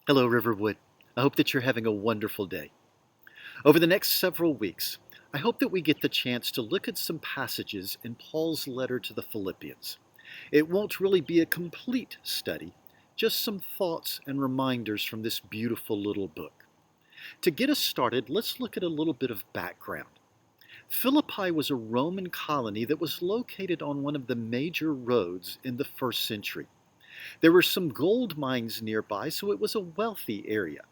Hello, Riverwood. I hope that you're having a wonderful day. Over the next several weeks, I hope that we get the chance to look at some passages in Paul's letter to the Philippians. It won't really be a complete study, just some thoughts and reminders from this beautiful little book. To get us started, let's look at a little bit of background. Philippi was a Roman colony that was located on one of the major roads in the first century. There were some gold mines nearby, so it was a wealthy area.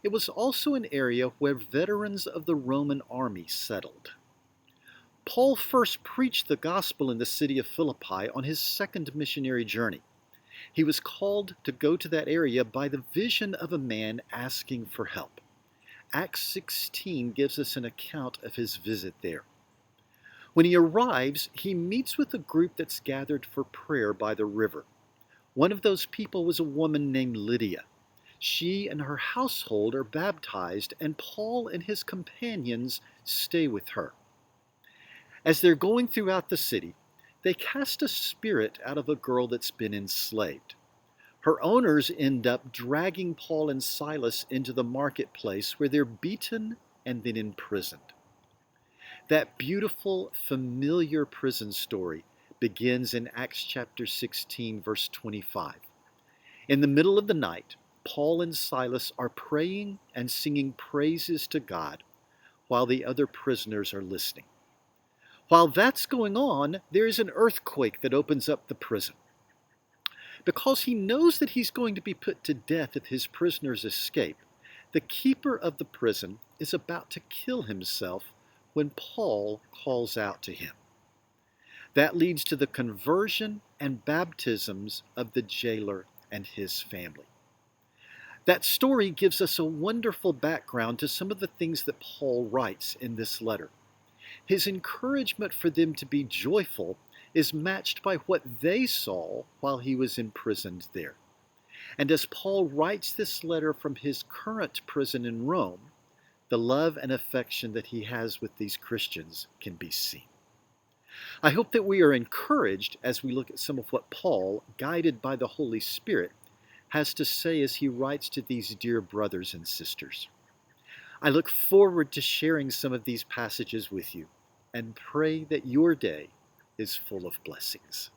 It was also an area where veterans of the Roman army settled. Paul first preached the gospel in the city of Philippi on his second missionary journey. He was called to go to that area by the vision of a man asking for help. Acts 16 gives us an account of his visit there. When he arrives, he meets with a group that's gathered for prayer by the river. One of those people was a woman named Lydia. She and her household are baptized, and Paul and his companions stay with her. As they're going throughout the city, they cast a spirit out of a girl that's been enslaved. Her owners end up dragging Paul and Silas into the marketplace where they're beaten and then imprisoned. That beautiful, familiar prison story begins in Acts chapter 16, verse 25. In the middle of the night, Paul and Silas are praying and singing praises to God while the other prisoners are listening. While that's going on, there is an earthquake that opens up the prison. Because he knows that he's going to be put to death if his prisoners escape, the keeper of the prison is about to kill himself when Paul calls out to him. That leads to the conversion and baptisms of the jailer and his family. That story gives us a wonderful background to some of the things that Paul writes in this letter. His encouragement for them to be joyful is matched by what they saw while he was imprisoned there. And as Paul writes this letter from his current prison in Rome, the love and affection that he has with these Christians can be seen. I hope that we are encouraged as we look at some of what Paul, guided by the Holy Spirit, has to say as he writes to these dear brothers and sisters. I look forward to sharing some of these passages with you and pray that your day is full of blessings.